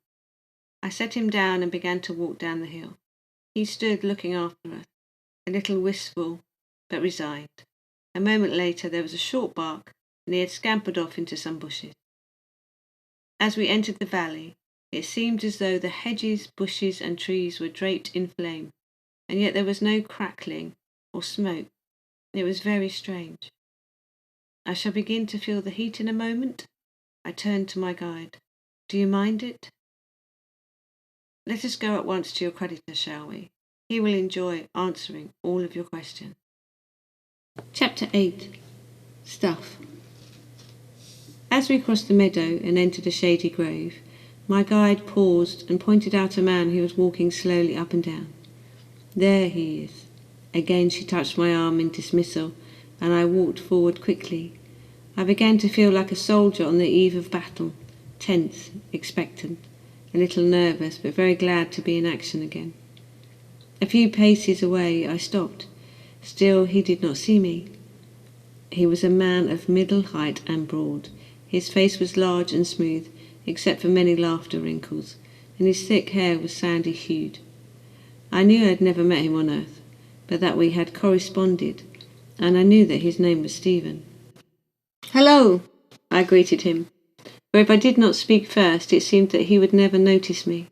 I set him down and began to walk down the hill. He stood looking after us, a little wistful but resigned. A moment later there was a short bark, and he had scampered off into some bushes. As we entered the valley, It seemed as though the hedges, bushes, and trees were draped in flame, and yet there was no crackling or smoke. It was very strange. I shall begin to feel the heat in a moment. I turned to my guide. Do you mind it? Let us go at once to your creditor, shall we? He will enjoy answering all of your questions. Chapter 8. Stuff. As we crossed the meadow and entered a shady grove, my guide paused and pointed out a man who was walking slowly up and down. There he is. Again she touched my arm in dismissal, and I walked forward quickly. I began to feel like a soldier on the eve of battle, tense, expectant, a little nervous, but very glad to be in action again. A few paces away I stopped. Still he did not see me. He was a man of middle height and broad. His face was large and smooth, except for many laughter wrinkles, and his thick hair was sandy hued. I knew I had never met him on earth, but that we had corresponded, and I knew that his name was Stephen. "Hello," I greeted him, for if I did not speak first, it seemed that he would never notice me.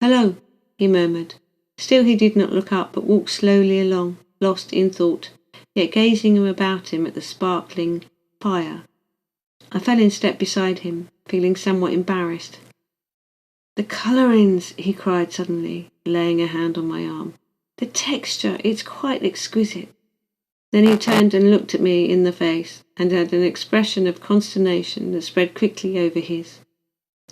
"Hello," he murmured. Still he did not look up, but walked slowly along, lost in thought, yet gazing about him at the sparkling fire. I fell in step beside him, feeling somewhat embarrassed. "The colourings," he cried suddenly, laying a hand on my arm. "The texture, it's quite exquisite." Then he turned and looked at me in the face, and had an expression of consternation that spread quickly over his.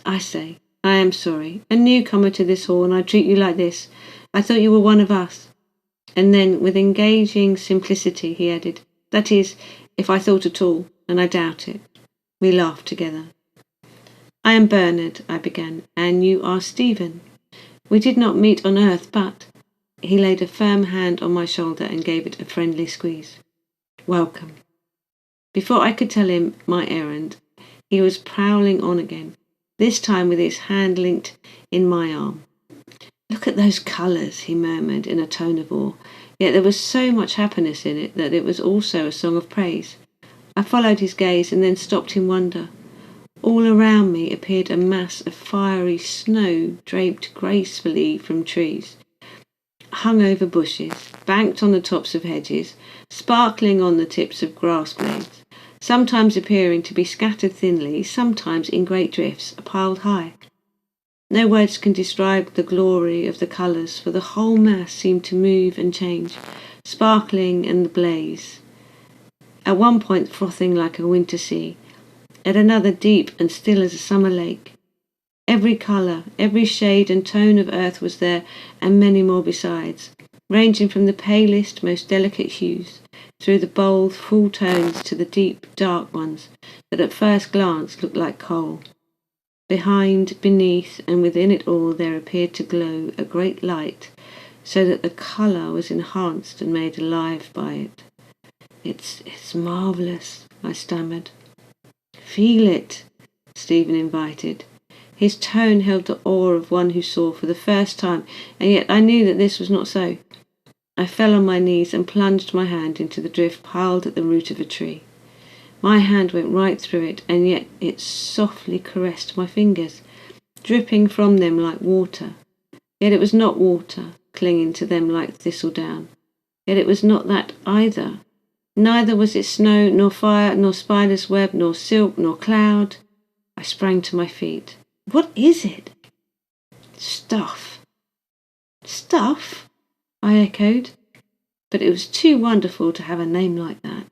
"I say, I am sorry. A newcomer to this hall, and I treat you like this. I thought you were one of us." And then, with engaging simplicity, he added, "That is, if I thought at all, and I doubt it." We laughed together. "I am Bernard," I began, "and you are Stephen. We did not meet on earth, but—" He laid a firm hand on my shoulder and gave it a friendly squeeze. "Welcome." Before I could tell him my errand, he was prowling on again, this time with his hand linked in my arm. "Look at those colours," he murmured in a tone of awe, yet there was so much happiness in it that it was also a song of praise. I followed his gaze and then stopped in wonder. All around me appeared a mass of fiery snow draped gracefully from trees, hung over bushes, banked on the tops of hedges, sparkling on the tips of grass blades, sometimes appearing to be scattered thinly, sometimes in great drifts, piled high. No words can describe the glory of the colours, for the whole mass seemed to move and change, sparkling and ablaze. At one point frothing like a winter sea, at another deep and still as a summer lake. Every colour, every shade and tone of earth was there, and many more besides, ranging from the palest, most delicate hues, through the bold, full tones to the deep, dark ones that at first glance looked like coal. Behind, beneath, and within it all there appeared to glow a great light, so that the colour was enhanced and made alive by it. It's marvellous," I stammered. "Feel it," Stephen invited. His tone held the awe of one who saw for the first time, and yet I knew that this was not so. I fell on my knees and plunged my hand into the drift piled at the root of a tree. My hand went right through it, and yet it softly caressed my fingers, dripping from them like water. Yet it was not water, clinging to them like thistledown. Yet it was not that either. Neither was it snow, nor fire, nor spider's web, nor silk, nor cloud. I sprang to my feet. "What is it?" "Stuff." "Stuff?" I echoed. But it was too wonderful to have a name like that.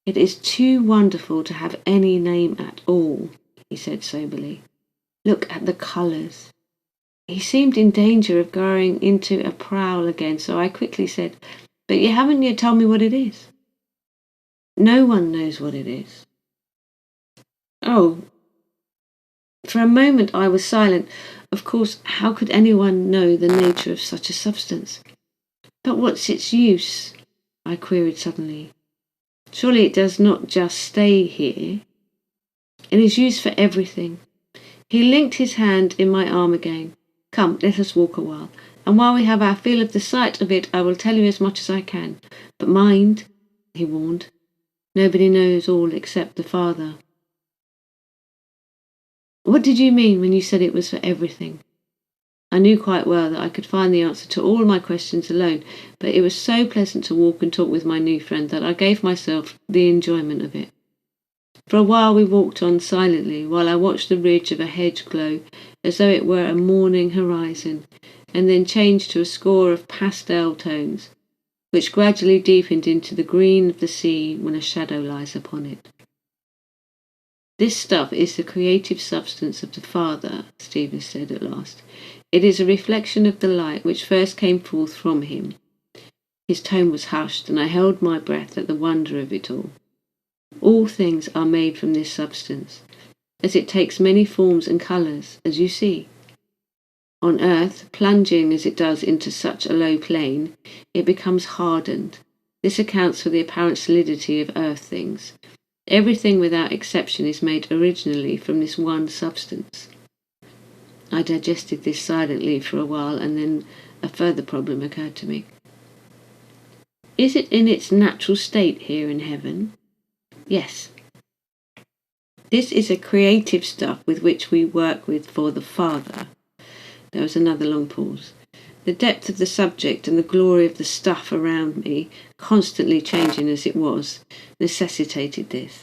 "It is too wonderful to have any name at all," he said soberly. "Look at the colours." He seemed in danger of going into a prowl again, so I quickly said, "But you haven't yet told me what it is." "No one knows what it is." "Oh." For a moment I was silent. Of course, how could anyone know the nature of such a substance? "But what's its use?" I queried suddenly. "Surely it does not just stay here?" "It is used for everything." He linked his hand in my arm again. "Come, let us walk a while, and while we have our fill of the sight of it, I will tell you as much as I can. But mind," he warned, "nobody knows all except the Father." What did you mean when you said it was for everything? I knew quite well that I could find the answer to all my questions alone, but it was so pleasant to walk and talk with my new friend that I gave myself the enjoyment of it. For a while we walked on silently, while I watched the ridge of a hedge glow as though it were a morning horizon, and then changed to a score of pastel tones, which gradually deepened into the green of the sea when a shadow lies upon it. This stuff is the creative substance of the Father, Stephen said at last. It is a reflection of the light which first came forth from him. His tone was hushed, and I held my breath at the wonder of it all. All things are made from this substance, as it takes many forms and colours, as you see. On earth, plunging as it does into such a low plane, it becomes hardened. This accounts for the apparent solidity of earth things. Everything without exception is made originally from this one substance. I digested this silently for a while, and then a further problem occurred to me. Is it in its natural state here in heaven? Yes. This is a creative stuff with which we work with for the Father. There was another long pause. The depth of the subject and the glory of the stuff around me, constantly changing as it was, necessitated this.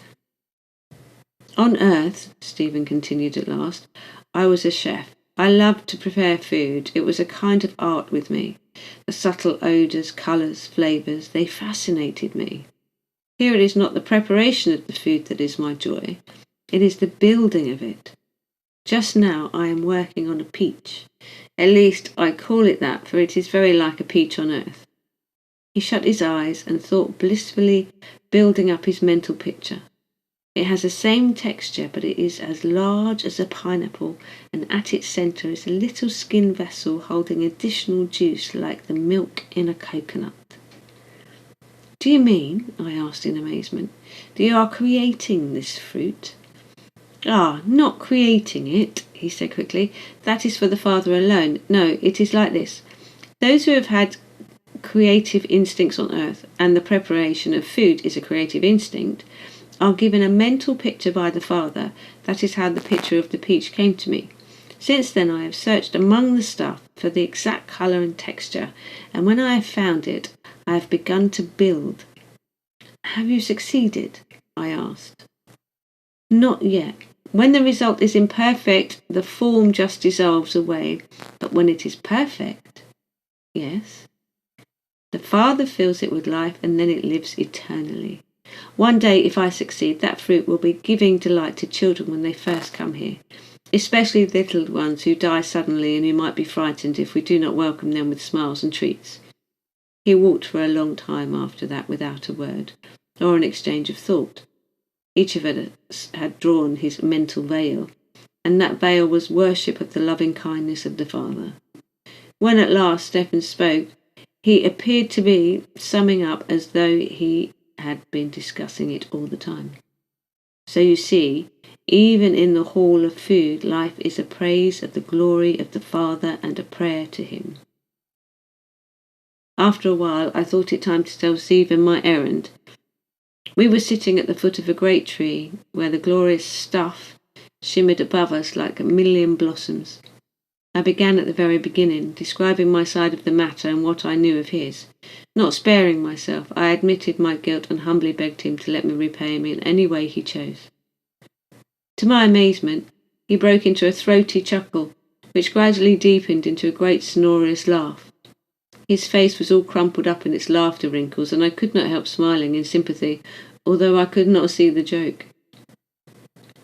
On earth, Stephen continued at last, I was a chef. I loved to prepare food. It was a kind of art with me. The subtle odours, colours, flavours, they fascinated me. Here it is not the preparation of the food that is my joy. It is the building of it. Just now I am working on a peach. At least I call it that, for it is very like a peach on earth. He shut his eyes and thought blissfully, building up his mental picture. It has the same texture, but it is as large as a pineapple, and at its centre is a little skin vessel holding additional juice like the milk in a coconut. Do you mean, I asked in amazement, that you are creating this fruit? Ah, not creating it, he said quickly. That is for the Father alone. No, it is like this. Those who have had creative instincts on earth, and the preparation of food is a creative instinct, are given a mental picture by the Father. That is how the picture of the peach came to me. Since then I have searched among the stuff for the exact colour and texture, and when I have found it, I have begun to build. Have you succeeded? I asked. Not yet. When the result is imperfect, the form just dissolves away. But when it is perfect, yes. The Father fills it with life, and then it lives eternally. One day, if I succeed, that fruit will be giving delight to children when they first come here, especially the little ones who die suddenly and who might be frightened if we do not welcome them with smiles and treats. He walked for a long time after that without a word, or an exchange of thought. Each of us had drawn his mental veil, and that veil was worship of the loving kindness of the Father. When at last Stephen spoke, he appeared to be summing up as though he had been discussing it all the time. So you see, even in the hall of food, life is a praise of the glory of the Father and a prayer to him. After a while, I thought it time to tell Stephen my errand. We were sitting at the foot of a great tree, where the glorious stuff shimmered above us like a million blossoms. I began at the very beginning, describing my side of the matter and what I knew of his. Not sparing myself, I admitted my guilt and humbly begged him to let me repay him in any way he chose. To my amazement, he broke into a throaty chuckle, which gradually deepened into a great sonorous laugh. His face was all crumpled up in its laughter wrinkles, and I could not help smiling in sympathy, although I could not see the joke.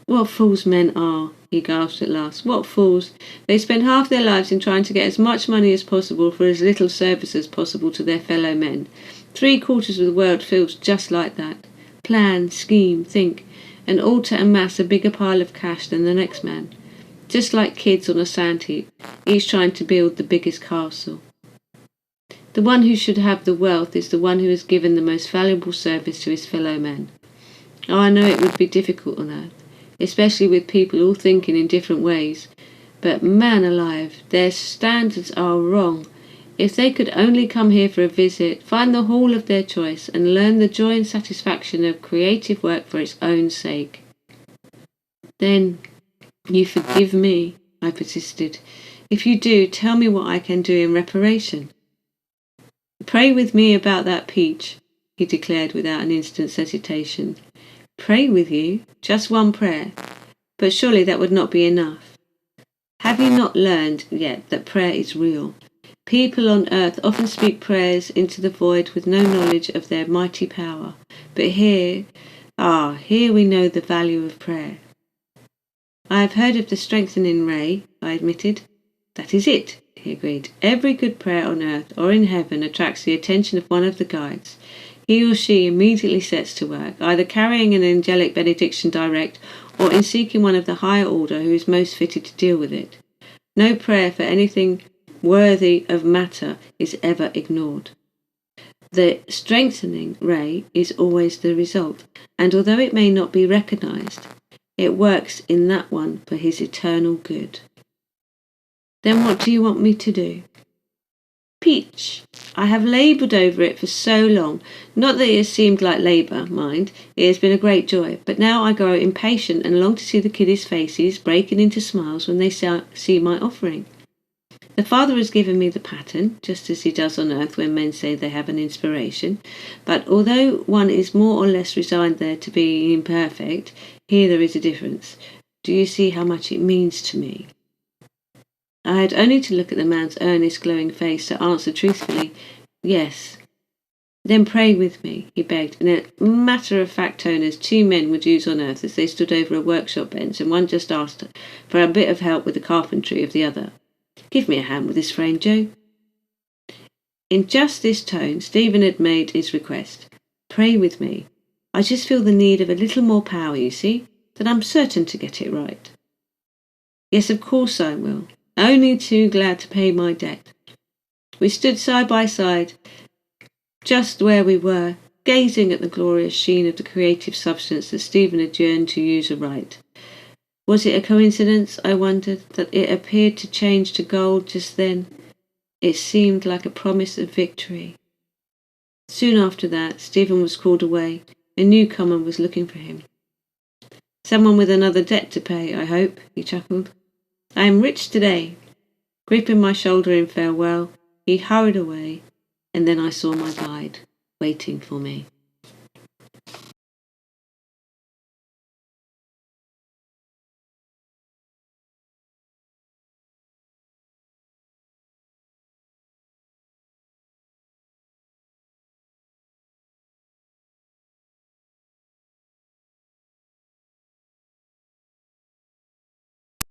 What fools men are, he gasped at last. What fools! They spend half their lives in trying to get as much money as possible for as little service as possible to their fellow men. 3/4 of the world feels just like that. Plan, scheme, think, and all to amass a bigger pile of cash than the next man. Just like kids on a sandheap, each trying to build the biggest castle. The one who should have the wealth is the one who has given the most valuable service to his fellow men. Oh, I know it would be difficult on earth, especially with people all thinking in different ways, but man alive, their standards are wrong. If they could only come here for a visit, find the hall of their choice, and learn the joy and satisfaction of creative work for its own sake. Then You forgive me, I persisted. If you do, tell me what I can do in reparation. Pray with me about that peach, he declared without an instant's hesitation. Pray with you? Just one prayer? But surely that would not be enough. Have you not learned yet that prayer is real? People on earth often speak prayers into the void with no knowledge of their mighty power. But here we know the value of prayer. I have heard of the strengthening ray, I admitted. That is it, he agreed. Every good prayer on earth or in heaven attracts the attention of one of the guides. He or she immediately sets to work, either carrying an angelic benediction direct or in seeking one of the higher order who is most fitted to deal with it. No prayer for anything worthy of matter is ever ignored. The strengthening ray is always the result, and although it may not be recognized, it works in that one for his eternal good. Then what do you want me to do? Peach. I have laboured over it for so long. Not that it has seemed like labour, mind. It has been a great joy. But now I grow impatient and long to see the kiddies' faces breaking into smiles when they see my offering. The Father has given me the pattern, just as he does on earth when men say they have an inspiration. But although one is more or less resigned there to be imperfect, here there is a difference. Do you see how much it means to me? I had only to look at the man's earnest, glowing face to answer truthfully, yes. Then pray with me, he begged, in a matter-of-fact tone as two men would use on earth as they stood over a workshop bench and one just asked for a bit of help with the carpentry of the other. Give me a hand with this frame, Joe. In just this tone, Stephen had made his request. Pray with me. I just feel the need of a little more power, you see, that I'm certain to get it right. Yes, of course I will. Only too glad to pay my debt. We stood side by side, just where we were, gazing at the glorious sheen of the creative substance that Stephen had yearned to use aright. Was it a coincidence, I wondered, that it appeared to change to gold just then? It seemed like a promise of victory. Soon after that, Stephen was called away. A newcomer was looking for him. Someone with another debt to pay, I hope, he chuckled. I am rich today. Gripping my shoulder in farewell, he hurried away, and then I saw my guide waiting for me.